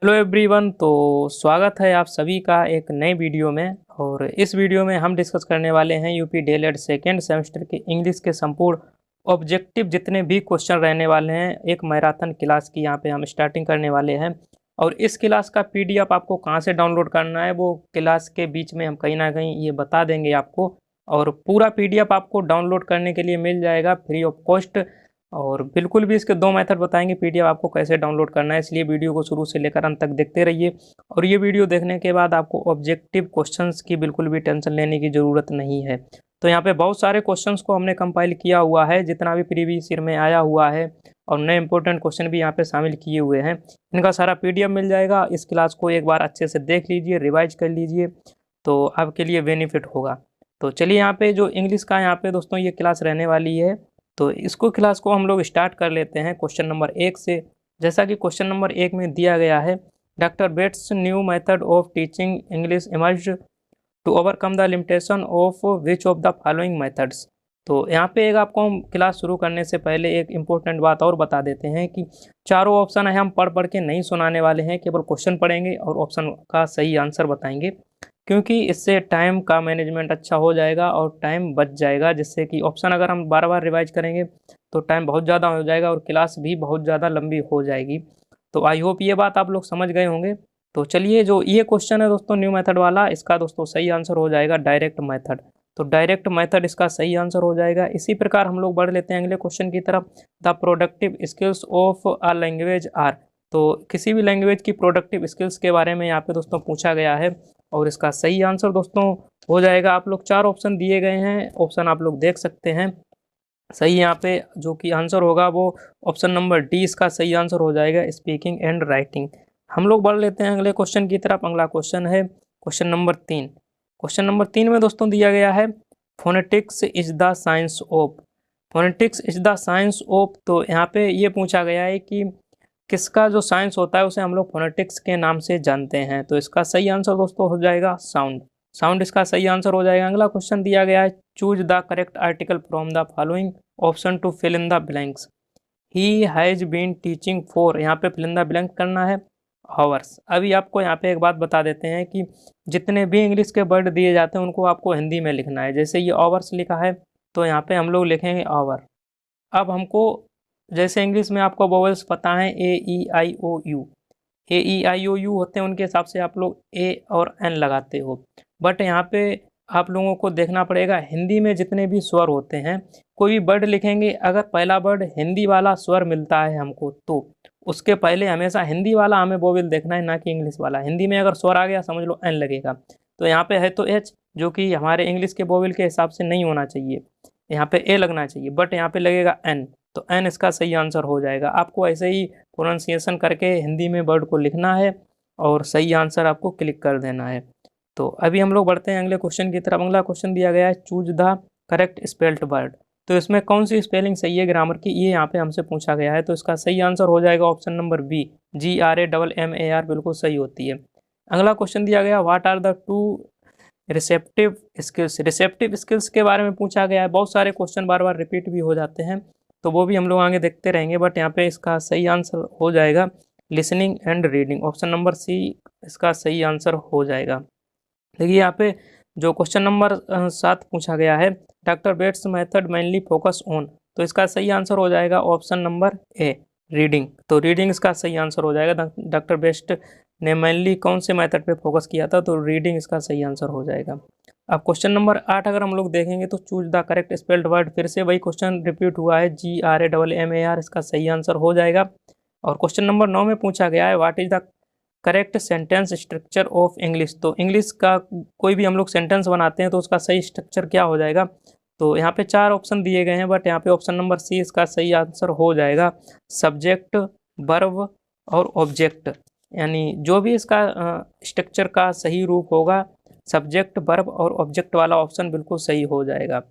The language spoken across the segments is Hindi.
Hello everyone. तो स्वागत है आप सभी का एक नए वीडियो में। और इस वीडियो में हम डिस्कस करने वाले हैं यूपी डीएलएड सेकेंड सेमेस्टर के इंग्लिश के संपूर्ण ऑब्जेक्टिव जितने भी क्वेश्चन रहने वाले हैं। एक मैराथन क्लास की यहाँ पे हम स्टार्टिंग करने वाले हैं। और इस क्लास का पीडीएफ आपको कहाँ से डाउनलोड करना है वो क्लास के बीच में हम कहीं ना कहीं ये बता देंगे आपको। और पूरा पीडीएफ आपको डाउनलोड करने के लिए मिल जाएगा फ्री ऑफ कॉस्ट। और बिल्कुल भी इसके दो मेथड बताएंगे पीडीएफ आपको कैसे डाउनलोड करना है, इसलिए वीडियो को शुरू से लेकर अंत तक देखते रहिए। और ये वीडियो देखने के बाद आपको ऑब्जेक्टिव क्वेश्चंस की बिल्कुल भी टेंशन लेने की ज़रूरत नहीं है। तो यहाँ पे बहुत सारे क्वेश्चंस को हमने कंपाइल किया हुआ है, जितना भी प्रीवियस ईयर में आया हुआ है, और नए इंपॉर्टेंट क्वेश्चन भी यहाँ पे शामिल किए हुए हैं। इनका सारा पीडीएफ मिल जाएगा। इस क्लास को एक बार अच्छे से देख लीजिए, रिवाइज कर लीजिए, तो आपके लिए बेनिफिट होगा। तो चलिए, यहाँ पे जो इंग्लिश का यहाँ पे दोस्तों ये क्लास रहने वाली है, तो इसको क्लास को हम लोग स्टार्ट कर लेते हैं क्वेश्चन नंबर 1 से। जैसा कि क्वेश्चन नंबर 1 में दिया गया है, doctor West's new method of teaching English emerged to overcome the limitation of which of the following methods. तो यहाँ पे एक आपको हम क्लास शुरू करने से पहले एक इम्पोर्टेंट बात और बता देते हैं कि चारों ऑप्शन है हम पढ़ पढ़ के नहीं सुनाने वाले हैं, केवल क्वेश्चन पढ़ेंगे और ऑप्शन का सही आंसर बताएंगे, क्योंकि इससे टाइम का मैनेजमेंट अच्छा हो जाएगा और टाइम बच जाएगा। जिससे कि ऑप्शन अगर हम बार बार रिवाइज करेंगे तो टाइम बहुत ज़्यादा हो जाएगा और क्लास भी बहुत ज़्यादा लंबी हो जाएगी। तो आई होप ये बात आप लोग समझ गए होंगे। तो चलिए, जो ये क्वेश्चन है दोस्तों न्यू मेथड वाला, इसका दोस्तों सही आंसर हो जाएगा डायरेक्ट मेथड। तो डायरेक्ट मेथड इसका सही आंसर हो जाएगा। इसी प्रकार हम लोग बढ़ लेते हैं अगले क्वेश्चन की तरफ। The productive skills of a language are. तो किसी भी लैंग्वेज की प्रोडक्टिव स्किल्स के बारे में यहाँ पे दोस्तों पूछा गया है, और इसका सही आंसर दोस्तों हो जाएगा, आप लोग चार ऑप्शन दिए गए हैं, ऑप्शन आप लोग देख सकते हैं। सही यहाँ पे जो कि आंसर होगा वो ऑप्शन नंबर डी इसका सही आंसर हो जाएगा, स्पीकिंग एंड राइटिंग। हम लोग बढ़ लेते हैं अगले क्वेश्चन की तरफ। अगला क्वेश्चन है क्वेश्चन नंबर 3। क्वेश्चन नंबर 3 में दोस्तों दिया गया है, phonetics is the science of. Phonetics is the science of. तो यहाँ पे ये पूछा गया है कि किसका जो साइंस होता है उसे हम लोग फोनेटिक्स के नाम से जानते हैं। तो इसका सही आंसर दोस्तों हो जाएगा साउंड। साउंड इसका सही आंसर हो जाएगा। अगला क्वेश्चन दिया गया है, choose the correct article from the following option to fill in the blanks. He has been teaching for, यहाँ पे फिल इन द ब्लैंक करना है, हावर्स। अभी आपको यहाँ पे एक बात बता देते हैं कि जितने भी इंग्लिश के वर्ड दिए जाते हैं उनको आपको हिंदी में लिखना है। जैसे ये आवर्स लिखा है तो यहाँ पे हम लोग लिखेंगे आवर। अब हमको जैसे इंग्लिश में आपको वोवेल्स पता है, ए ई आई ओ you, A E I O you होते हैं, उनके हिसाब से आप लोग ए और एन लगाते हो। बट यहाँ पे आप लोगों को देखना पड़ेगा हिंदी में जितने भी स्वर होते हैं, कोई भी वर्ड लिखेंगे, अगर पहला वर्ड हिंदी वाला स्वर मिलता है हमको तो उसके पहले हमेशा हिंदी वाला हमें वोवेल देखना है, ना कि इंग्लिश वाला। हिंदी में अगर स्वर आ गया समझ लो एन लगेगा। तो यहाँ पे है तो एच, जो कि हमारे इंग्लिश के वोवेल के हिसाब से नहीं होना चाहिए, यहाँ पे ए लगना चाहिए, बट यहाँ पे लगेगा एन। तो एन इसका सही आंसर हो जाएगा। आपको ऐसे ही प्रोनाउंसिएशन करके हिंदी में वर्ड को लिखना है और सही आंसर आपको क्लिक कर देना है। तो अभी हम लोग बढ़ते हैं अगले क्वेश्चन की तरफ। अगला क्वेश्चन दिया गया है, choose the correct spelled word. तो इसमें कौन सी स्पेलिंग सही है ग्रामर की, ये यहाँ पे हमसे पूछा गया है। तो इसका सही आंसर हो जाएगा ऑप्शन नंबर बी, GRAMMAR बिल्कुल सही होती है। अगला क्वेश्चन दिया गया, what are the two receptive skills. Receptive skills के बारे में पूछा गया है। बहुत सारे क्वेश्चन बार बार रिपीट भी हो जाते हैं, तो वो भी हम लोग आगे देखते रहेंगे, बट यहाँ पे इसका सही आंसर हो जाएगा listening and reading. Option number C इसका सही आंसर हो जाएगा। देखिए यहाँ पे जो क्वेश्चन नंबर 7 पूछा गया है, doctor West's method mainly focus on. तो इसका सही आंसर हो जाएगा ऑप्शन नंबर ए, रीडिंग। तो रीडिंग इसका सही आंसर हो जाएगा। डॉक्टर बेस्ट ने मेनली कौन से मेथड पे फोकस किया था, तो रीडिंग इसका सही आंसर हो जाएगा। अब क्वेश्चन नंबर 8 अगर हम लोग देखेंगे तो choose the correct spelled word, फिर से वही क्वेश्चन रिपीट हुआ है, GRAMMAR इसका सही आंसर हो जाएगा। और क्वेश्चन नंबर 9 में पूछा गया है, what is the correct sentence structure of English. तो इंग्लिश का कोई भी हम लोग सेंटेंस बनाते हैं तो उसका सही स्ट्रक्चर क्या हो जाएगा। तो यहाँ पे 4 ऑप्शन दिए गए हैं, बट यहाँ पे ऑप्शन नंबर सी इसका सही आंसर हो जाएगा, सब्जेक्ट, वर्ब और ऑब्जेक्ट। यानी जो भी इसका स्ट्रक्चर का सही रूप होगा, सब्जेक्ट, वर्ब और ऑब्जेक्ट वाला ऑप्शन बिल्कुल सही हो जाएगा।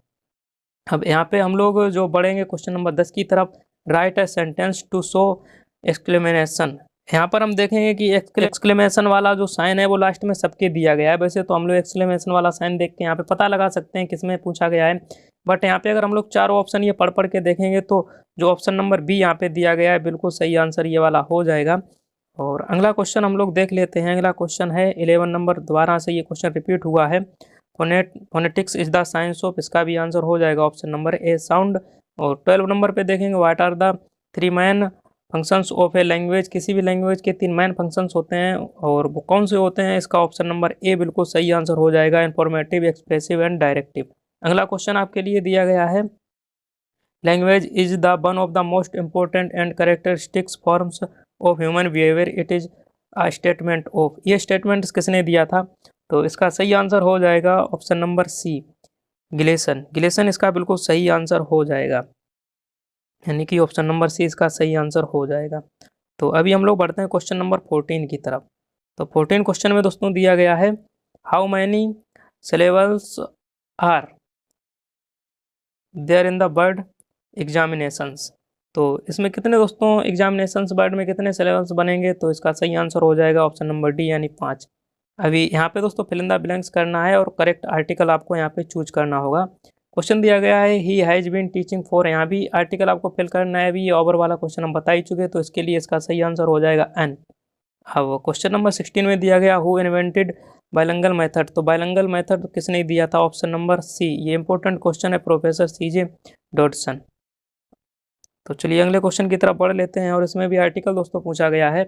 अब यहाँ पे हम लोग जो बढ़ेंगे क्वेश्चन नंबर 10 की तरफ, write a sentence to show exclamation. यहाँ पर हम देखेंगे कि एक्सक्लेमेशन वाला जो साइन है वो लास्ट में सबके दिया गया है। वैसे तो हम लोग एक्सक्लेमेशन वाला साइन देख के यहाँ पे पता लगा सकते हैं किसमें पूछा गया है, बट यहाँ पे अगर हम लोग चारों ऑप्शन ये पढ़ के देखेंगे तो जो ऑप्शन नंबर बी यहाँ पे दिया गया है बिल्कुल सही आंसर ये वाला हो जाएगा। और अगला क्वेश्चन हम लोग देख लेते हैं। अगला क्वेश्चन है 11 नंबर, दोबारा से ये क्वेश्चन रिपीट हुआ है। Phonetics is the science of, इसका भी आंसर हो जाएगा ऑप्शन नंबर ए साउंड। और 12 नंबर पे देखेंगे what are the 3 main functions of a language, किसी भी लैंग्वेज के 3 मैन फंक्शंस होते हैं और वो कौन से होते हैं, इसका ऑप्शन नंबर ए बिल्कुल सही आंसर हो जाएगा, इंफॉर्मेटिव, एक्सप्रेसिव एंड डायरेक्टिव। अगला क्वेश्चन आपके लिए दिया गया है, language is the one of the most important and characteristics forms of human behaviour, it is a statement of, ये स्टेटमेंट किसने दिया था, तो इसका सही आंसर हो जाएगा ऑप्शन नंबर सी, गिलेसन। गिलेसन इसका बिल्कुल सही आंसर हो जाएगा, यानी कि ऑप्शन नंबर सी इसका सही आंसर हो जाएगा। तो अभी हम लोग बढ़ते हैं क्वेश्चन नंबर 14 की तरफ। तो 14 क्वेश्चन में दोस्तों दिया गया है, how many syllables are there in the word examinations, तो इसमें कितने दोस्तों एग्जामिनेशंस वर्ड में कितने सिलेबल्स बनेंगे, तो इसका सही आंसर हो जाएगा ऑप्शन नंबर डी यानी 5। अभी यहाँ पे दोस्तों फिल इन द ब्लैंक्स करना है और करेक्ट आर्टिकल आपको यहाँ पे चूज करना होगा। क्वेश्चन दिया गया है he has been teaching for, यहाँ भी आर्टिकल आपको फिल करना है। अभी ये ओवर वाला क्वेश्चन हम बता ही चुके, तो इसके लिए इसका सही आंसर हो जाएगा एन। अब क्वेश्चन नंबर 16 में दिया गया, हु इन्वेंटेड बाइलिंगुअल मेथड, तो बाइलिंगुअल मेथड किसने दिया था, ऑप्शन नंबर सी, ये इंपॉर्टेंट क्वेश्चन है, प्रोफेसर सीजे डॉडसन। तो चलिए अगले क्वेश्चन की तरफ बढ़ लेते हैं और इसमें भी आर्टिकल दोस्तों पूछा गया है,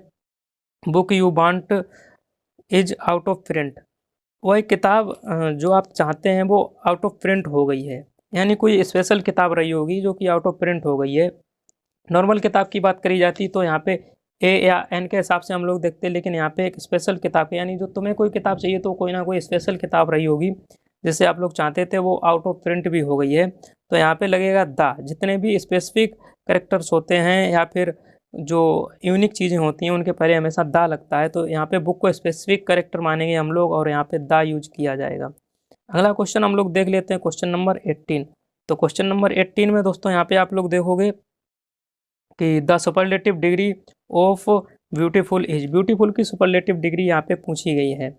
book you want is out of print, वो एक किताब जो आप चाहते हैं वो आउट ऑफ प्रिंट हो गई है, यानी कोई स्पेशल किताब रही होगी जो कि आउट ऑफ प्रिंट हो गई है। नॉर्मल किताब की बात करी जाती तो यहाँ पे ए या एन के हिसाब से हम लोग देखते हैं, लेकिन यहाँ पे एक स्पेशल किताब, यानी जो तुम्हें कोई किताब चाहिए तो कोई ना कोई स्पेशल किताब रही होगी जिसे आप लोग चाहते थे वो आउट ऑफ प्रिंट भी हो गई है। तो यहाँ पे लगेगा द, जितने भी स्पेसिफिक कैरेक्टर्स होते हैं या फिर जो यूनिक चीज़ें होती हैं उनके पहले हमेशा द लगता है, तो यहाँ पे बुक को स्पेसिफिक कैरेक्टर मानेंगे हम लोग और यहाँ पे द यूज किया जाएगा। अगला क्वेश्चन हम लोग देख लेते हैं, क्वेश्चन नंबर 18। तो क्वेश्चन नंबर 18 में दोस्तों यहाँ पे आप लोग देखोगे कि the superlative degree of beautiful is, beautiful की सुपरलेटिव डिग्री यहाँ पे पूछी गई है।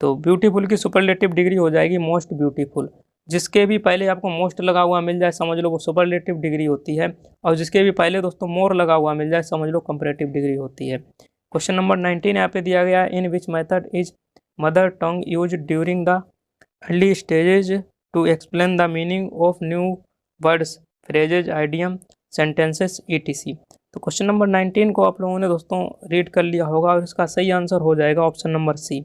तो ब्यूटीफुल की सुपरलेटिव डिग्री हो जाएगी मोस्ट ब्यूटीफुल, जिसके भी पहले आपको मोस्ट लगा हुआ मिल जाए समझ लो वो सुपरलेटिव डिग्री होती है, और जिसके भी पहले दोस्तों मोर लगा हुआ मिल जाए समझ लो कंपैरेटिव डिग्री होती है। क्वेश्चन नंबर 19 यहाँ पे दिया गया, in which method is mother tongue use during the early stages to explain the meaning of new words, phrases, idiom, sentences etc। तो क्वेश्चन नंबर 19 को आप लोगों ने दोस्तों रीड कर लिया होगा और इसका सही आंसर हो जाएगा ऑप्शन नंबर सी,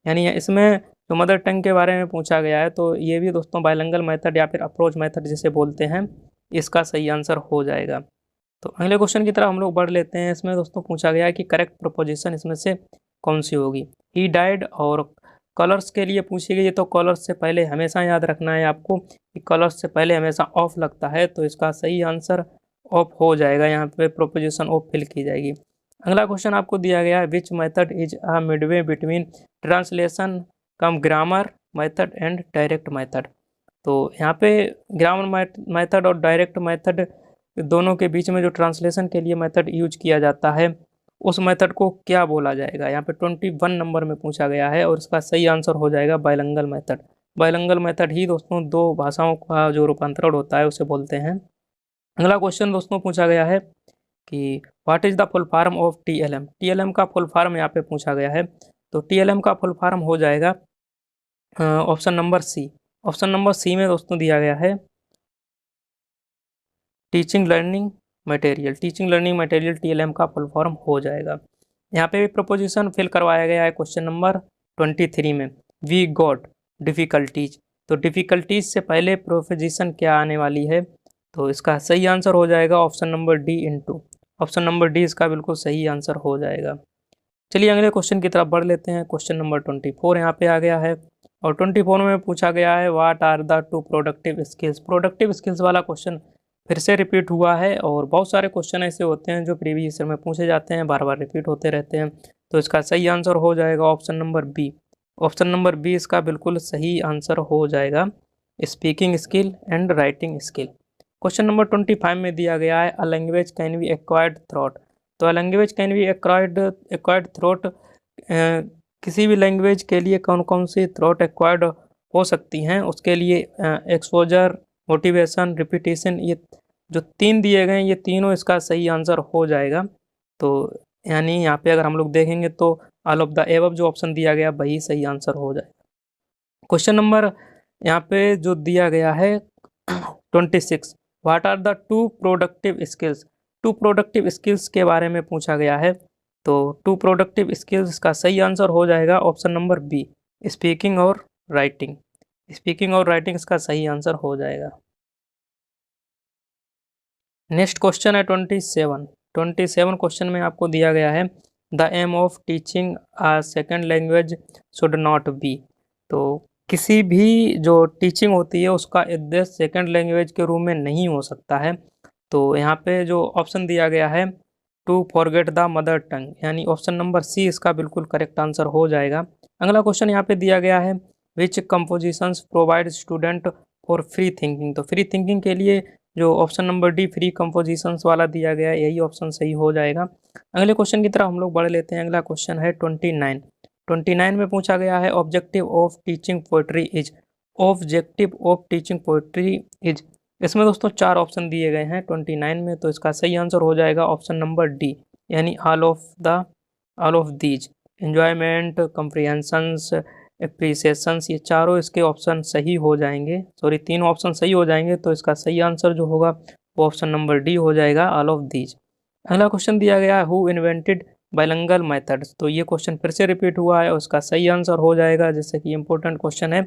यानी इसमें जो मदर टंग के बारे में पूछा गया है तो ये भी दोस्तों बाइलिंगुअल मेथड या फिर अप्रोच मेथड जिसे बोलते हैं, इसका सही आंसर हो जाएगा। तो अगले क्वेश्चन की तरफ हम लोग बढ़ लेते हैं। इसमें दोस्तों पूछा गया है कि करेक्ट प्रोपोजिशन इसमें से कौन सी होगी, ही डाइड और कलर्स के लिए पूछी गई है, तो कलर्स से पहले हमेशा याद रखना है आपको कि कलर्स से पहले हमेशा ऑफ लगता है, तो इसका सही आंसर ऑफ हो जाएगा, यहाँ पे प्रोपोजिशन ऑफ फिल की जाएगी। अगला क्वेश्चन आपको दिया गया है, विच method is a Midway between translation come grammar method and direct method, तो यहाँ पे ग्रामर मेथड और डायरेक्ट मेथड दोनों के बीच में जो ट्रांसलेशन के लिए मेथड यूज किया जाता है उस मेथड को क्या बोला जाएगा, यहाँ पे 21 नंबर में पूछा गया है और इसका सही आंसर हो जाएगा बाइलिंगुअल मेथड। बाइलिंगुअल मेथड ही दोस्तों दो भाषाओं का जो रूपांतरण होता है उसे बोलते हैं। अगला क्वेश्चन दोस्तों पूछा गया है कि what is the full form of TLM, TLM का फुल फॉर्म यहाँ पे पूछा गया है, तो TLM का फुल फॉर्म हो जाएगा option number C. Option number C में दोस्तों दिया गया है teaching learning material, teaching learning material TLM का फुल फॉर्म हो जाएगा। यहाँ पे भी प्रपोजिशन फिल करवाया गया है क्वेश्चन नंबर 23 में, वी गॉट डिफ़िकल्टीज, तो डिफ़िकल्टीज से पहले प्रोपोजिशन क्या आने वाली है, तो इसका सही आंसर हो जाएगा option number D into, option number D इसका बिल्कुल सही आंसर हो जाएगा। चलिए अगले क्वेश्चन की तरफ बढ़ लेते हैं। क्वेश्चन नंबर 24 यहाँ पे आ गया है और 24 में पूछा गया है what are the 2 productive skills, productive skills वाला क्वेश्चन फिर से रिपीट हुआ है और बहुत सारे क्वेश्चन ऐसे होते हैं जो प्रीवियस ईयर में पूछे जाते हैं, बार बार रिपीट होते रहते हैं, तो इसका सही आंसर हो जाएगा option number B. Option number B इसका बिल्कुल सही आंसर हो जाएगा, speaking skill and writing skill. Question number 25 में दिया गया है a language can be acquired through, तो a language can be acquired through, किसी भी लैंग्वेज के लिए कौन कौन सी थ्रोट एक्वायर्ड हो सकती हैं, उसके लिए एक्सपोजर, मोटिवेशन, रिपीटेशन, ये जो 3 दिए गए हैं ये तीनों इसका सही आंसर हो जाएगा। तो यानी यहाँ पे अगर हम लोग देखेंगे तो ऑल ऑफ द एबव जो ऑप्शन दिया गया वही सही आंसर हो जाएगा। क्वेश्चन नंबर यहाँ पे जो दिया गया है 26, what are the two productive skills. Two productive skills के बारे में पूछा गया है। तो टू प्रोडक्टिव स्किल्स का सही आंसर हो जाएगा ऑप्शन नंबर बी, स्पीकिंग और राइटिंग। स्पीकिंग और राइटिंग इसका सही आंसर हो जाएगा। नेक्स्ट क्वेश्चन है 27 क्वेश्चन में आपको दिया गया है the aim of teaching a second language should not be. तो किसी भी जो टीचिंग होती है उसका उद्देश्य सेकेंड लैंग्वेज के रूप में नहीं हो सकता है। तो यहाँ पे जो ऑप्शन दिया गया है to forget the mother tongue, यानी ऑप्शन नंबर सी इसका बिल्कुल करेक्ट आंसर हो जाएगा। अगला क्वेश्चन यहाँ पे दिया गया है which compositions provide student for free thinking. तो फ्री थिंकिंग के लिए जो option number D free compositions वाला दिया गया है यही ऑप्शन सही हो जाएगा। अगले क्वेश्चन की तरफ हम लोग बढ़ लेते हैं। अगला क्वेश्चन है 29 में पूछा गया है objective of teaching poetry is. Objective of teaching poetry is, इसमें दोस्तों 4 ऑप्शन दिए गए हैं 29 में। तो इसका सही आंसर हो जाएगा ऑप्शन नंबर डी, यानी ऑल ऑफ दीज, एंजॉयमेंट, कम्प्रीहेंशंस, एप्रिसिएशंस, ये चारों इसके ऑप्शन सही हो जाएंगे। सॉरी, 3 ऑप्शन सही हो जाएंगे। तो इसका सही आंसर जो होगा वो ऑप्शन नंबर डी हो जाएगा, ऑल ऑफ दीज। अगला क्वेश्चन दिया गया है हु इन्वेंटेड बाइलिंगुअल मेथड्स। तो ये क्वेश्चन फिर से रिपीट हुआ है और उसका सही आंसर हो जाएगा, जैसे कि इंपॉर्टेंट क्वेश्चन है,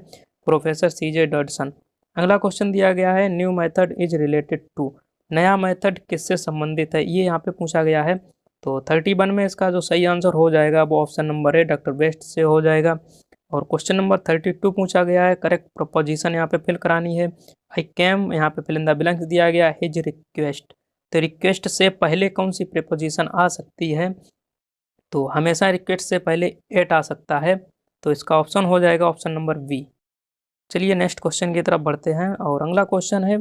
प्रोफेसर सीजे डॉडसन। अगला क्वेश्चन दिया गया है new method is related to. नया मेथड किससे संबंधित है, ये यहाँ पे पूछा गया है। तो 31 में इसका जो सही आंसर हो जाएगा वो ऑप्शन नंबर ए डॉक्टर बेस्ट से हो जाएगा। और क्वेश्चन नंबर 32 पूछा गया है करेक्ट प्रोपोजिशन यहाँ पे फिल करानी है। आई कैम, यहाँ पे फिल इन द ब्लैंक्स दिया गया हिज रिक्वेस्ट। तो रिक्वेस्ट से पहले कौन सी प्रीपोजिशन आ सकती है, तो हमेशा रिक्वेस्ट से पहले एट आ सकता है। तो इसका ऑप्शन हो जाएगा ऑप्शन नंबर बी। चलिए नेक्स्ट क्वेश्चन की तरफ बढ़ते हैं और अगला क्वेश्चन है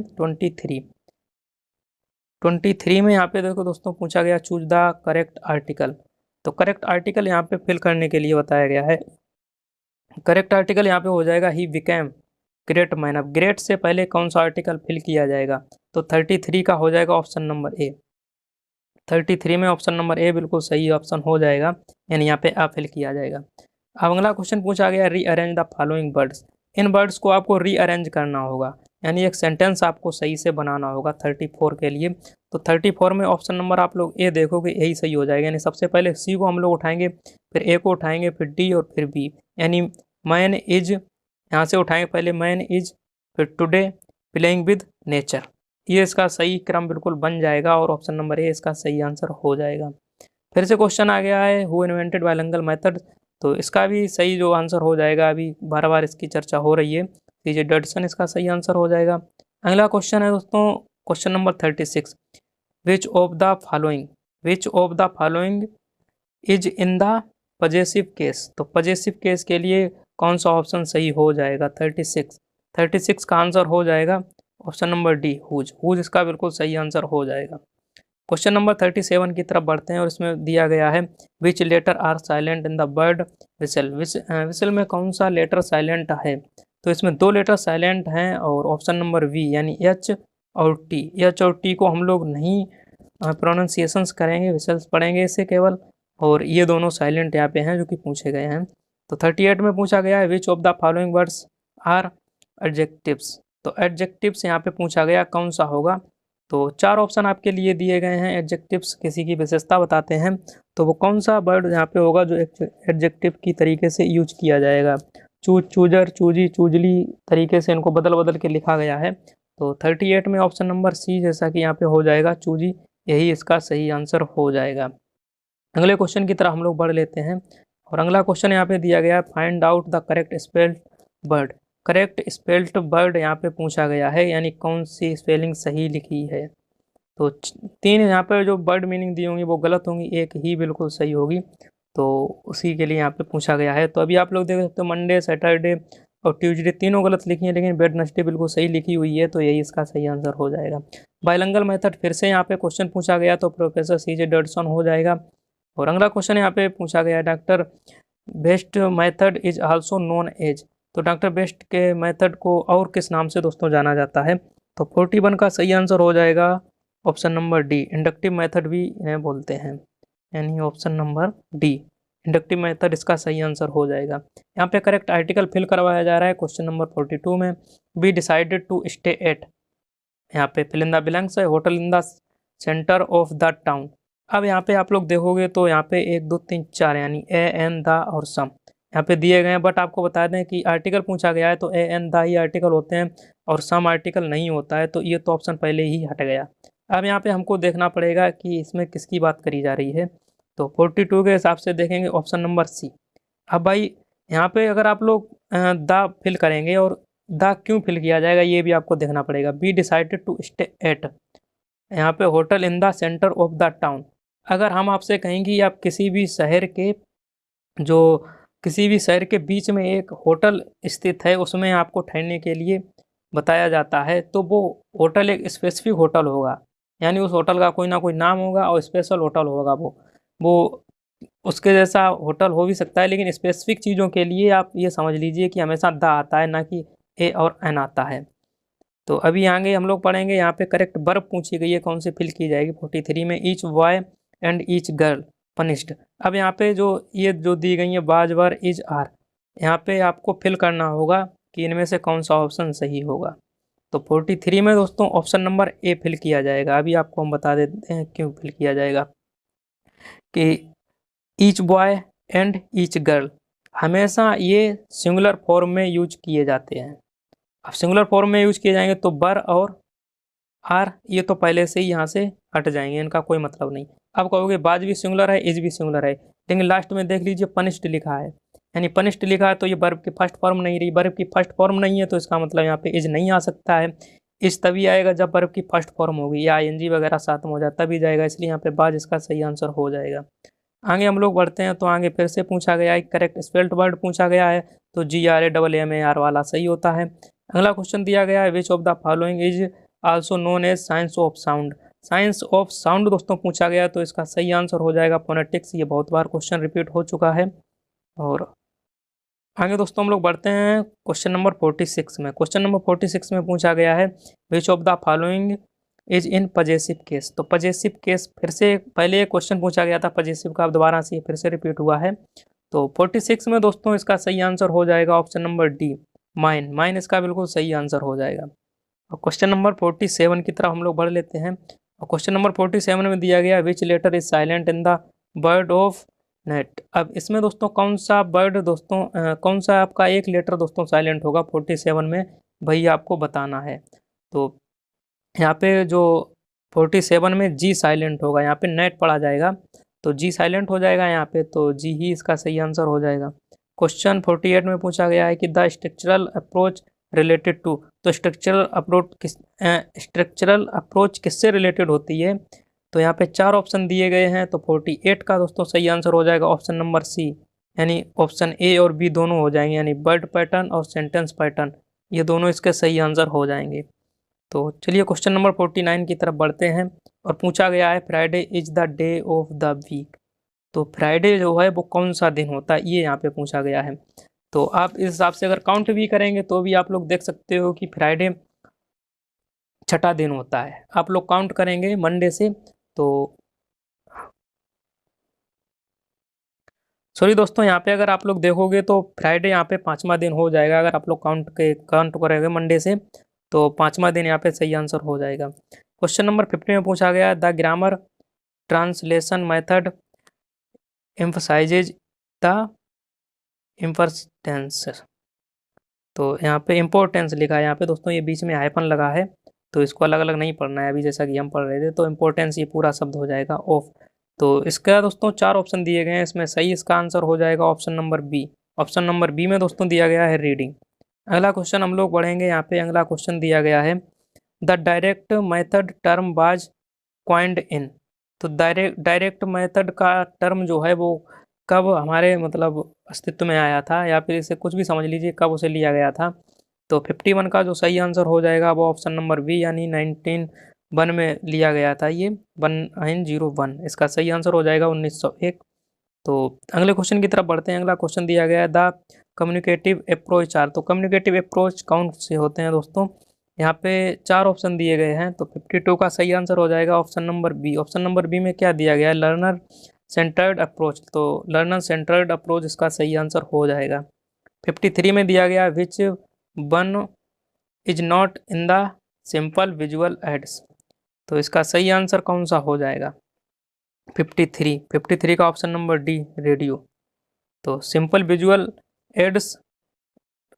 23 में यहाँ पे देखो दोस्तों पूछा गया चूज द करेक्ट आर्टिकल। तो करेक्ट आर्टिकल यहाँ पे फिल करने के लिए बताया गया है। करेक्ट आर्टिकल यहाँ पे हो जाएगा ही बिकेम ग्रेट मैन। अब ग्रेट से पहले कौन सा आर्टिकल फिल किया जाएगा, तो 33 का हो जाएगा ऑप्शन नंबर ए। 33 में ऑप्शन नंबर ए बिल्कुल सही ऑप्शन हो जाएगा, यानी यहाँ पे आ फिल किया जाएगा। अब अगला क्वेश्चन पूछा गया rearrange the following words. In words को आपको रीअरेंज करना होगा, यानी एक सेंटेंस आपको सही से बनाना होगा 34 के लिए। तो 34 में ऑप्शन नंबर आप लोग ए देखोगे यही सही हो जाएगा, यानी सबसे पहले सी को हम लोग उठाएंगे, फिर ए को उठाएंगे, फिर डी और फिर बी, यानी मैन इज यहाँ से उठाएंगे पहले मैन इज, फिर टुडे प्लेइंग विद नेचर। ये इसका सही क्रम बिल्कुल बन जाएगा और ऑप्शन नंबर ए इसका सही आंसर हो जाएगा। फिर से क्वेश्चन आ गया है हु इन्वेंटेड बाइलिंगुअल मेथड। तो इसका भी सही जो आंसर हो जाएगा, अभी बार बार इसकी चर्चा हो रही है, सीजे डॉडसन इसका सही आंसर हो जाएगा। अगला क्वेश्चन है दोस्तों question number 36, which of the following is in the possessive case. तो पजेसिव केस के लिए कौन सा ऑप्शन सही हो जाएगा, 36 का आंसर हो जाएगा ऑप्शन नंबर डी हुज इसका बिल्कुल सही आंसर हो जाएगा। क्वेश्चन नंबर 37 की तरफ बढ़ते हैं और इसमें दिया गया है which letter are silent in the word whistle. Whistle में कौन सा लेटर साइलेंट है, तो इसमें 2 लेटर साइलेंट हैं और ऑप्शन नंबर वी, यानी एच और टी को हम लोग नहीं प्रोनाउंसिएशंस करेंगे, विसल्स पढ़ेंगे इसे केवल, और ये दोनों साइलेंट यहाँ पे हैं जो कि पूछे गए हैं। तो 38 में पूछा गया है which of the following words are adjectives. तो एडजेक्टिव्स यहाँ पे पूछा गया कौन सा होगा। तो 4 ऑप्शन आपके लिए दिए गए हैं, एडजेक्टिव्स किसी की विशेषता बताते हैं, तो वो कौन सा वर्ड यहाँ पे होगा जो एडजेक्टिव की तरीके से यूज किया जाएगा। चूजर, चूजी, चूजली तरीके से इनको बदल के लिखा गया है। तो 38 में ऑप्शन नंबर सी जैसा कि यहाँ पे हो जाएगा चूजी, यही इसका सही आंसर हो जाएगा। अगले क्वेश्चन की तरफ हम लोग बढ़ लेते हैं और अगला क्वेश्चन यहाँ पे दिया गया है find out the correct spelled word. Correct spelled word यहाँ पे पूछा गया है, यानी कौन सी स्पेलिंग सही लिखी है। तो 3 यहाँ पे जो वर्ड मीनिंग दी होंगी वो गलत होंगी, एक ही बिल्कुल सही होगी, तो उसी के लिए यहाँ पे पूछा गया है। तो अभी आप लोग देख सकते हो मंडे, सैटरडे और ट्यूसडे तीनों गलत लिखी हैं, लेकिन वेडनेसडे बिल्कुल सही लिखी हुई है, तो यही इसका सही आंसर हो जाएगा। बाइलिंगुअल मेथड फिर से यहाँ पे क्वेश्चन पूछा गया तो प्रोफेसर सीजे डॉडसन हो जाएगा। और अगला क्वेश्चन यहाँ पे पूछा गया doctor West method is also known as. तो डॉक्टर बेस्ट के मेथड को और किस नाम से दोस्तों जाना जाता है, तो 41 का सही आंसर हो जाएगा option number D, inductive method भी इन्हें बोलते हैं। यानी option number D, inductive method इसका सही आंसर हो जाएगा। यहाँ पे करेक्ट आर्टिकल फिल करवाया जा रहा है क्वेश्चन नंबर 42 में। We decided to stay at, यहाँ पे फिल इन द ब्लैंक्स है, hotel in the centre of the town. अब यहाँ पे आप लोग देखोगे तो यहाँ पे 1 2 3 4 यानी ए एन द और सम यहाँ पे दिए गए हैं, बट आपको बता दें कि आर्टिकल पूछा गया है तो A N the he article होते हैं और सम आर्टिकल नहीं होता है, तो ये तो ऑप्शन पहले ही हट गया। अब यहाँ पे हमको देखना पड़ेगा कि इसमें किसकी बात करी जा रही है, तो 42 के हिसाब से देखेंगे ऑप्शन नंबर सी। अब भाई यहाँ पे अगर आप लोग द फिल करेंगे और द क्यों फिल किया जाएगा ये भी आपको देखना पड़ेगा। We decided to stay at, यहाँ पे hotel in the centre of the town. अगर हम आपसे कहें कि आप किसी भी शहर के बीच में एक होटल स्थित है, उसमें आपको ठहरने के लिए बताया जाता है, तो वो होटल एक स्पेसिफिक होटल होगा, यानी उस होटल का कोई ना कोई नाम होगा और स्पेशल होटल होगा। वो उसके जैसा होटल हो भी सकता है, लेकिन स्पेसिफिक चीज़ों के लिए आप ये समझ लीजिए कि हमेशा द आता है, ना कि ए और एन आता है। तो अभी आगे हम लोग पढ़ेंगे, यहाँ पे करेक्ट वर्ब पूछी गई है, कौन सी फिल की जाएगी 43 में। Each boy and each girl punished. अब यहाँ पे जो दी गई है वाज वर इज आर, यहाँ पे आपको फिल करना होगा कि इनमें से कौन सा ऑप्शन सही होगा। तो 43 में दोस्तों ऑप्शन नंबर ए फिल किया जाएगा। अभी आपको हम बता देते हैं क्यों फिल किया जाएगा कि each boy and each girl हमेशा ये सिंगुलर फॉर्म में यूज किए जाते हैं। अब सिंगुलर फॉर्म में यूज किए जाएंगे तो बर और आर ये तो पहले से ही यहाँ से हट जाएंगे, इनका कोई मतलब नहीं। अब कहोगे बाज भी सिंगुलर है, इज भी सिंगुलर है, लेकिन लास्ट में देख लीजिए पनिश्ड लिखा है, यानी पनिश्ड लिखा है तो ये वर्ब की फर्स्ट फॉर्म नहीं रही। वर्ब की फर्स्ट फॉर्म नहीं है तो इसका मतलब यहाँ पे इज नहीं आ सकता है। इज तभी आएगा जब वर्ब की फर्स्ट फॉर्म होगी या आईएनजी वगैरह साथ में हो जाए तभी जाएगा, इसलिए यहाँ पे बाज इसका सही आंसर हो जाएगा। आगे हम लोग बढ़ते हैं, तो आगे फिर से पूछा गया है करेक्ट स्पेल्ड वर्ड पूछा गया है, तो GRAMAR वाला सही होता है। अगला क्वेश्चन दिया गया है which of the following is also known as science of sound. Science of sound दोस्तों पूछा गया, तो इसका सही आंसर हो जाएगा फोनेटिक्स। ये बहुत बार क्वेश्चन रिपीट हो चुका है। और आगे दोस्तों हम लोग बढ़ते हैं क्वेश्चन नंबर 46 में। क्वेश्चन नंबर 46 में पूछा गया है which of the following is in possessive case. तो पजेसिव केस फिर से पहले क्वेश्चन पूछा गया था पजेसिव का, अब दोबारा से फिर से रिपीट हुआ है। तो 46 में दोस्तों इसका सही आंसर हो जाएगा option number D, mine. Mine इसका बिल्कुल सही आंसर हो जाएगा। और क्वेश्चन नंबर 47 की तरफ हम लोग बढ़ लेते हैं। और क्वेश्चन नंबर 47 में दिया गया which letter is silent in the word ऑफ नेट। अब इसमें दोस्तों कौन सा वर्ड दोस्तों कौन सा आपका एक लेटर दोस्तों साइलेंट होगा 47 में, वही आपको बताना है। तो यहाँ पे जो 47 में जी साइलेंट होगा, यहाँ पे नेट पढ़ा जाएगा तो जी साइलेंट हो जाएगा यहाँ पे, तो जी ही इसका सही आंसर हो जाएगा। क्वेश्चन 48 में पूछा गया है कि the structural approach related to. तो स्ट्रक्चरल अप्रोच किससे रिलेटेड होती है, तो यहाँ पे 4 ऑप्शन दिए गए हैं, तो 48 का दोस्तों सही आंसर हो जाएगा ऑप्शन नंबर सी, यानी ऑप्शन ए और बी दोनों हो जाएंगे, यानी वर्ड पैटर्न और सेंटेंस पैटर्न ये दोनों इसके सही आंसर हो जाएंगे। तो चलिए क्वेश्चन नंबर 49 की तरफ बढ़ते हैं। और पूछा गया है Friday is the day of the week. तो फ्राइडे जो है वो कौन सा दिन होता है ये यहाँ पे पूछा गया है। तो आप इस हिसाब से अगर काउंट भी करेंगे तो भी आप लोग देख सकते हो कि फ्राइडे छठा दिन होता है। आप लोग काउंट करेंगे मंडे से, तो सॉरी दोस्तों यहाँ पे अगर आप लोग देखोगे तो फ्राइडे यहाँ पे 5वां दिन हो जाएगा। अगर आप लोग काउंट करेंगे मंडे से तो 5वां दिन यहाँ पे सही आंसर हो जाएगा। क्वेश्चन नंबर 50 में पूछा गया the grammar translation method emphasises the importance. तो यहाँ पे इम्पोर्टेंस लिखा है, यहाँ पे दोस्तों ये बीच में हाइफन लगा है, तो इसको अलग अलग नहीं पढ़ना है अभी जैसा कि हम पढ़ रहे थे। तो इम्पोर्टेंस ये पूरा शब्द हो जाएगा ऑफ। तो इसका दोस्तों 4 ऑप्शन दिए गए हैं, इसमें सही इसका आंसर हो जाएगा option number B. Option number B में दोस्तों दिया गया है रीडिंग। अगला क्वेश्चन हम लोग बढ़ेंगे, यहाँ पे अगला क्वेश्चन दिया गया है the direct method term was coined in. तो डायरेक्ट मेथड का टर्म जो है वो कब हमारे मतलब अस्तित्व में आया था, या फिर इसे कुछ भी समझ लीजिए कब उसे लिया गया था। तो 51 का जो सही आंसर हो जाएगा वो ऑप्शन नंबर बी, यानी 1901 में लिया गया था ये, 1901 इसका सही आंसर हो जाएगा 1901। तो अगले क्वेश्चन की तरफ बढ़ते हैं। अगला क्वेश्चन दिया गया है द कम्युनिकेटिव अप्रोच आर। तो कम्युनिकेटिव अप्रोच कौन से होते हैं दोस्तों, यहाँ पे 4 ऑप्शन दिए गए हैं, तो 52 का सही आंसर हो जाएगा option number B. Option number B में क्या दिया गया है लर्नर सेंटर्ड अप्रोच, तो लर्नर सेंटर्ड अप्रोच इसका सही आंसर हो जाएगा। 53 में दिया गया which one is not in the simple visual aids, तो इसका सही आंसर कौन सा हो जाएगा? 53 का ऑप्शन नंबर डी रेडियो। तो सिंपल विजुअल एड्स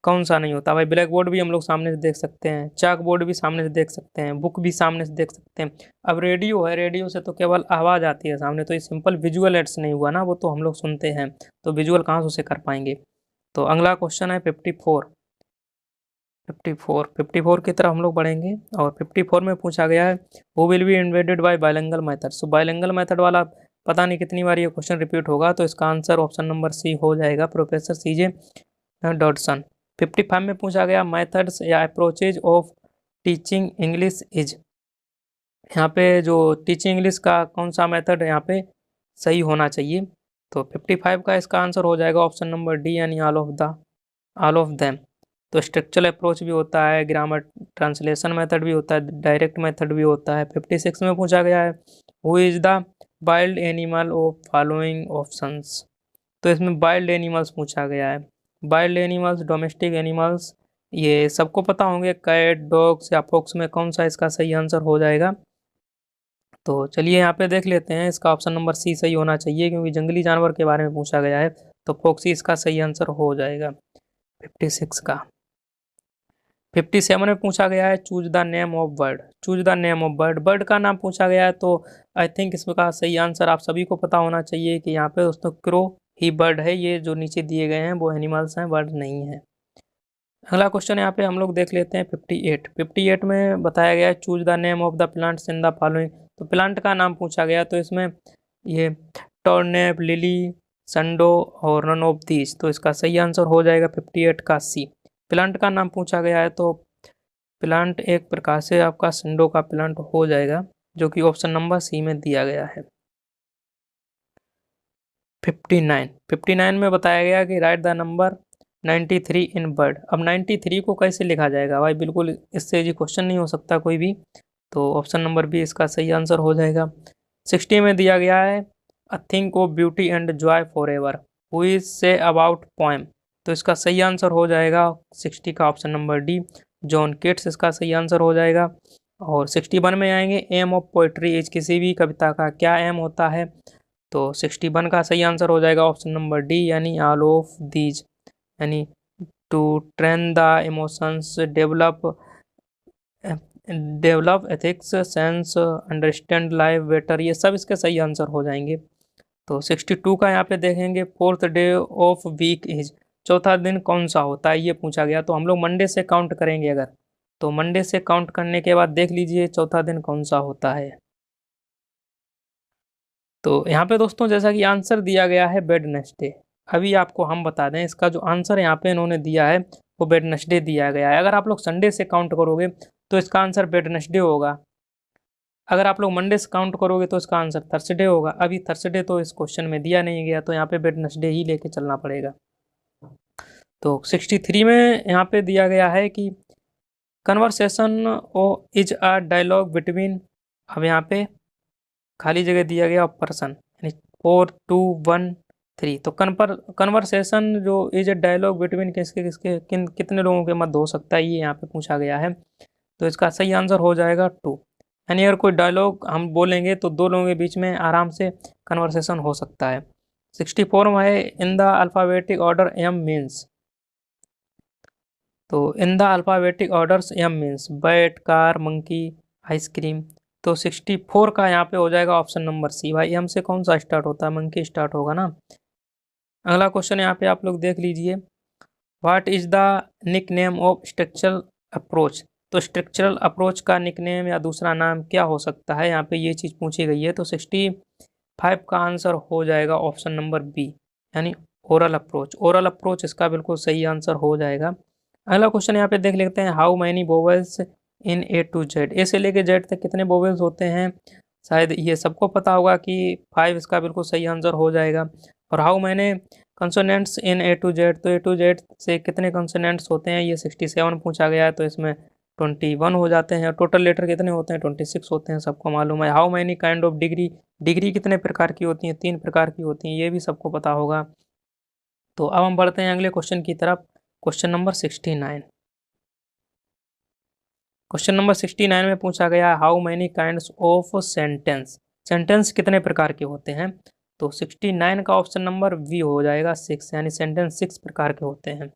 कौन सा नहीं होता भाई? ब्लैक बोर्ड भी हम लोग सामने से देख सकते हैं, चाक बोर्ड भी सामने से देख सकते हैं, बुक भी सामने से देख सकते हैं। अब रेडियो है, रेडियो से तो केवल आवाज़ आती है सामने, तो ये सिंपल विजुअल एड्स नहीं हुआ ना, वो तो हम लोग सुनते हैं, तो विजुअल कहाँ से उसे कर पाएंगे। तो अगला क्वेश्चन है 54 की तरफ हम लोग बढ़ेंगे और 54 में पूछा गया है who will be invaded by bilingual method. So bilingual method वाला पता नहीं कितनी बार ये क्वेश्चन रिपीट होगा, तो इसका आंसर ऑप्शन नंबर सी हो जाएगा, प्रोफेसर सीजे डॉडसन। 55 में पूछा गया मेथड्स या approaches of teaching English is, यहाँ पे जो टीचिंग इंग्लिश का कौन सा मेथड यहाँ पे सही होना चाहिए, तो 55 का इसका आंसर हो जाएगा ऑप्शन नंबर डी, यानी ऑल ऑफ देम। तो स्ट्रक्चरल अप्रोच भी होता है, ग्रामर ट्रांसलेशन मेथड भी होता है, डायरेक्ट मेथड भी होता है। 56 में पूछा गया है who is the wild animal of following options, तो इसमें वाइल्ड एनिमल्स पूछा गया है। वाइल्ड एनिमल्स, डोमेस्टिक एनिमल्स, ये सबको पता होंगे, कैट, डॉग्स या फॉक्स में कौन सा इसका सही आंसर हो जाएगा। तो चलिए यहाँ पे देख लेते हैं, इसका ऑप्शन नंबर सी सही होना चाहिए, क्योंकि जंगली जानवर के बारे में पूछा गया है, तो फॉक्सी इसका सही आंसर हो जाएगा 56 का। 57 में पूछा गया है choose the name of bird, choose the name of bird, bird का नाम पूछा गया है, तो आई थिंक इसका सही आंसर आप सभी को पता होना चाहिए कि यहाँ पे दोस्तों क्रो ही बर्ड है, ये जो नीचे दिए गए हैं वो एनिमल्स हैं, बर्ड नहीं है। अगला क्वेश्चन यहाँ पे हम लोग देख लेते हैं 58 में बताया गया है choose the name of the plants in the following, तो प्लांट का नाम पूछा गया, तो इसमें ये टॉर्नेप, लिली, संडो और नन ऑफ दीज, तो इसका सही आंसर हो जाएगा 58 का सी। प्लांट का नाम पूछा गया है, तो प्लांट एक प्रकार से आपका संडो का प्लांट हो जाएगा, जो कि ऑप्शन नंबर सी में दिया गया है। 59 में बताया गया कि right the number 93 in bird. अब 93 को कैसे लिखा जाएगा भाई? बिल्कुल इससे जी क्वेश्चन नहीं हो सकता कोई भी, तो ऑप्शन नंबर बी इसका सही आंसर हो जाएगा। 60 में दिया गया है a thing of beauty and joy for ever who is say about poem, तो इसका सही आंसर हो जाएगा 60 का option number D, John Keats इसका सही आंसर हो जाएगा। और 61 में आएंगे एम ऑफ पोइट्री इज, किसी भी कविता का क्या एम होता है, तो 61 का सही आंसर हो जाएगा ऑप्शन नंबर डी, यानी ऑल ऑफ दीज, यानी to train the emotions, develop ethics, sense, understand life better, ये सब इसके सही आंसर हो जाएंगे। तो 62 का यहाँ पे देखेंगे fourth day of week is, चौथा दिन कौन सा होता है ये पूछा गया, तो हम लोग मंडे से काउंट करेंगे अगर, तो मंडे से काउंट करने के बाद देख लीजिए चौथा दिन कौन सा होता है। तो यहाँ पे दोस्तों जैसा कि आंसर दिया गया है वेडनेसडे, अभी आपको हम बता दें इसका जो आंसर यहाँ पे इन्होंने दिया है वो वेडनेसडे दिया गया है। अगर आप लोग संडे से काउंट करोगे तो इसका आंसर वेडनेसडे होगा, अगर आप लोग मंडे से काउंट करोगे तो इसका आंसर थर्सडे होगा। अभी थर्सडे तो इस क्वेश्चन में दिया नहीं गया, तो यहाँ पे वेडनेसडे ही लेके चलना पड़ेगा। तो 63 में यहाँ पे दिया गया है कि कन्वर्सेशन ओ इज अ डायलॉग बिटवीन, अब यहाँ पे खाली जगह दिया गया पर्सन, यानी 4 2 1 3, तो कन्वर्सेशन जो इज ए डायलॉग बिटवीन किसके किसके कितने लोगों के मध्य हो सकता है, ये यहाँ पे पूछा गया है, तो इसका सही आंसर हो जाएगा 2, यानी अगर कोई डायलॉग हम बोलेंगे तो दो लोगों के बीच में आराम से कन्वर्सेशन हो सकता है। 64 में है in the alphabetic order M means, तो in the alphabetic orders M means bat, car, monkey, ice cream, तो 64 का यहाँ पे हो जाएगा ऑप्शन नंबर सी। भाई एम से कौन सा स्टार्ट होता है? मंकी स्टार्ट होगा ना। अगला क्वेश्चन यहाँ पे आप लोग देख लीजिए, what is the nick name of structural approach, तो स्ट्रक्चरल अप्रोच का निक नेम या दूसरा नाम क्या हो सकता है, यहाँ पे ये चीज़ पूछी गई है। तो 65 का आंसर हो जाएगा ऑप्शन नंबर बी, यानी ओरल अप्रोच। ओरल अप्रोच इसका बिल्कुल सही आंसर हो जाएगा। अगला क्वेश्चन यहाँ पे देख लेते हैं, how many vowels in A to Z, A से लेके जेड तक कितने वोवेल्स होते हैं, शायद ये सबको पता होगा कि 5 इसका बिल्कुल सही आंसर हो जाएगा। और how many consonants in A to Z, तो ए टू जेड से कितने कंसोनेंट्स होते हैं, ये 67 पूछा गया है, तो इसमें 21 हो जाते हैं। टोटल लेटर कितने होते हैं? 26 होते हैं, सबको मालूम है। How many kind of degree, degree कितने प्रकार की होती हैं? 3 प्रकार की होती हैं, ये भी सबको पता होगा। तो अब हम बढ़ते हैं अगले क्वेश्चन की तरफ। Question number 69। क्वेश्चन नंबर 69 में पूछा गया how many kinds of sentence, sentence कितने प्रकार के होते हैं? तो 69 का ऑप्शन नंबर बी हो जाएगा 6, यानी सेंटेंस 6 प्रकार के होते हैं।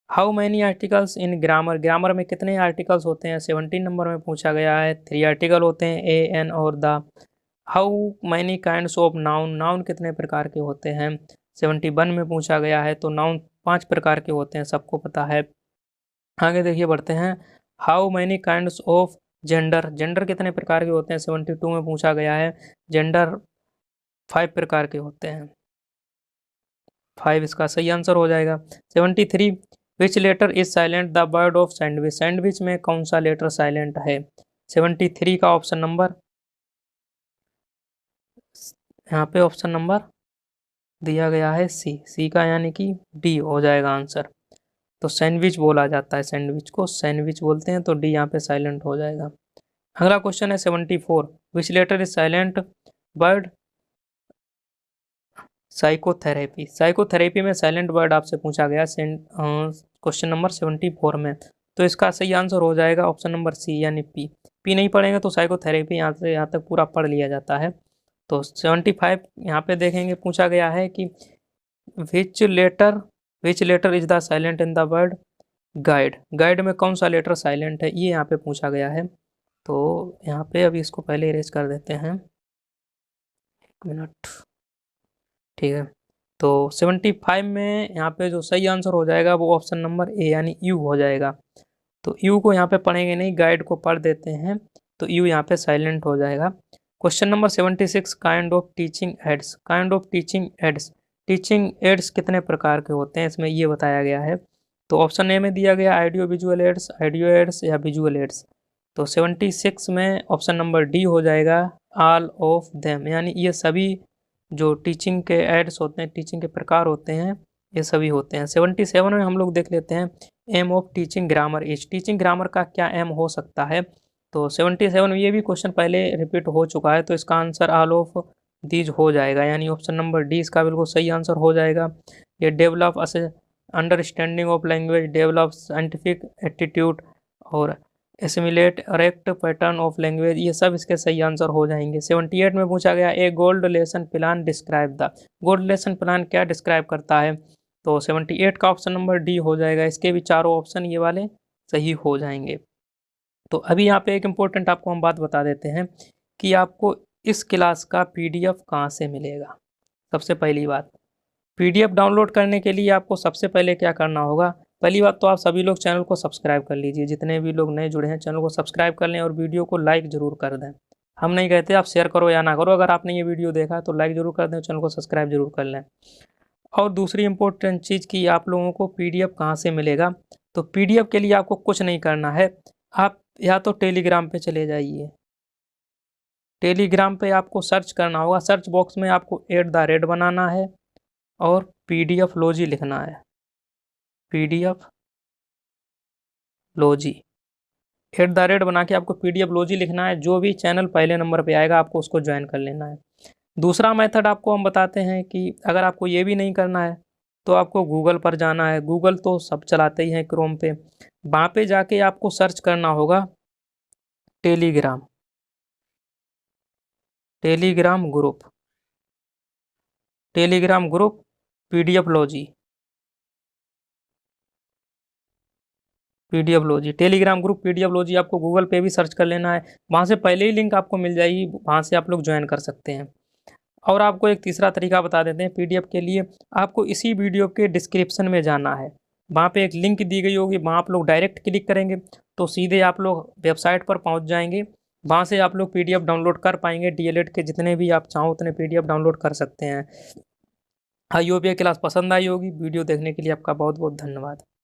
How many articles in grammar, grammar में कितने आर्टिकल्स होते हैं? 17 नंबर में पूछा गया है, 3 आर्टिकल होते हैं, ए, एन और the. How many kinds of noun, noun कितने प्रकार के होते हैं? 71 में पूछा गया है, तो नाउन 5 प्रकार के होते हैं, सबको पता है। आगे देखिए बढ़ते हैं। How many kinds of gender, gender कितने प्रकार के होते हैं? 72 में पूछा गया है, जेंडर 5 प्रकार के होते हैं, 5 इसका सही आंसर हो जाएगा। 73 which letter is silent the word of sandwich, sandwich में कौन सा लेटर साइलेंट है? 73 का ऑप्शन नंबर, यहाँ पे ऑप्शन नंबर दिया गया है सी, सी का यानी कि डी हो जाएगा आंसर। तो सैंडविच बोला जाता है, सैंडविच को सैंडविच बोलते हैं, तो डी यहाँ पे साइलेंट हो जाएगा। अगला क्वेश्चन है 74 which letter is silent word psychotherapy, psychotherapy में साइलेंट वर्ड आपसे पूछा गया क्वेश्चन नंबर 74 में, तो इसका सही आंसर हो जाएगा ऑप्शन नंबर सी यानी पी। पी नहीं पढ़ेंगे तो साइकोथेरेपी यहाँ से यहाँ तक पूरा पढ़ लिया जाता है। तो 75 यहाँ पे देखेंगे, पूछा गया है कि which letter is the silent in the word guide, guide में कौन सा लेटर साइलेंट है, ये यहाँ पे पूछा गया है। तो यहाँ पे अभी इसको पहले इरेज कर देते हैं, 1 मिनट, ठीक है। तो 75 में यहाँ पे जो सही आंसर हो जाएगा वो ऑप्शन नंबर ए यानी यू हो जाएगा। तो यू को यहाँ पे पढ़ेंगे नहीं, गाइड को पढ़ देते हैं, तो यू यहाँ पे साइलेंट हो जाएगा। Question number 76 kind of teaching ads, kind of teaching ads, teaching ads कितने प्रकार के होते हैं इसमें ये बताया गया है। तो ऑप्शन ए में दिया गया ऑडियो विजुअल एड्स या विजुअल एड्स। तो 76 में ऑप्शन नंबर डी हो जाएगा ऑल ऑफ देम, यानी ये सभी जो टीचिंग के एड्स होते हैं, टीचिंग के प्रकार होते हैं, ये सभी होते हैं। 77 में हम लोग देख लेते हैं aim of teaching grammar is, teaching grammar का क्या एम हो सकता है। तो 77 में ये भी क्वेश्चन पहले रिपीट हो चुका है, तो इसका आंसर ऑल ऑफ दीज हो जाएगा, यानी ऑप्शन नंबर डी इसका बिल्कुल सही आंसर हो जाएगा। ये develop understanding of language, develop scientific attitude और assimilate correct pattern of language, ये सब इसके सही आंसर हो जाएंगे। 78 में पूछा गया a gold lesson plan describe the, gold lesson plan क्या डिस्क्राइब करता है। तो 78 का ऑप्शन नंबर डी हो जाएगा, इसके भी चारों ऑप्शन ये वाले सही हो जाएंगे। तो अभी यहाँ पे एक इम्पोर्टेंट आपको हम बात बता देते हैं कि आपको इस क्लास का PDF कहाँ से मिलेगा। सबसे पहली बात, PDF डाउनलोड करने के लिए आपको सबसे पहले क्या करना होगा, पहली बात तो आप सभी लोग चैनल को सब्सक्राइब कर लीजिए, जितने भी लोग नए जुड़े हैं चैनल को सब्सक्राइब कर लें और वीडियो को लाइक ज़रूर कर दें। हम नहीं कहते आप शेयर करो या ना करो, अगर आपने ये वीडियो देखा तो लाइक ज़रूर कर दें, चैनल को सब्सक्राइब जरूर कर लें। और दूसरी इंपॉर्टेंट चीज़ कि आप लोगों को PDF कहाँ से मिलेगा, तो PDF के लिए आपको कुछ नहीं करना है, आप या तो टेलीग्राम पे चले जाइए, टेलीग्राम पे आपको सर्च करना होगा, सर्च बॉक्स में आपको @ बनाना है और PDF लॉजी लिखना है, PDF लॉजी @ बना के आपको PDF लॉजी लिखना है। जो भी चैनल पहले नंबर पे आएगा आपको उसको ज्वाइन कर लेना है। दूसरा मेथड आपको हम बताते हैं कि अगर आपको ये भी नहीं करना है तो आपको गूगल पर जाना है, गूगल तो सब चलाते ही हैं क्रोम पे, वहाँ पे जाके आपको सर्च करना होगा Telegram, Telegram group, Telegram group PDF logy, PDF logy, Telegram group PDF logy आपको गूगल पे भी सर्च कर लेना है, वहाँ से पहले ही लिंक आपको मिल जाएगी, वहाँ से आप लोग ज्वाइन कर सकते हैं। और आपको एक तीसरा तरीका बता देते हैं PDF के लिए, आपको इसी वीडियो के डिस्क्रिप्शन में जाना है, वहाँ पे एक लिंक दी गई होगी, वहाँ आप लोग डायरेक्ट क्लिक करेंगे तो सीधे आप लोग वेबसाइट पर पहुँच जाएंगे, वहाँ से आप लोग PDF डाउनलोड कर पाएंगे। DLED के जितने भी आप चाहो उतने PDF डाउनलोड कर सकते हैं। आई होप ये क्लास पसंद आई होगी। वीडियो देखने के लिए आपका बहुत बहुत धन्यवाद।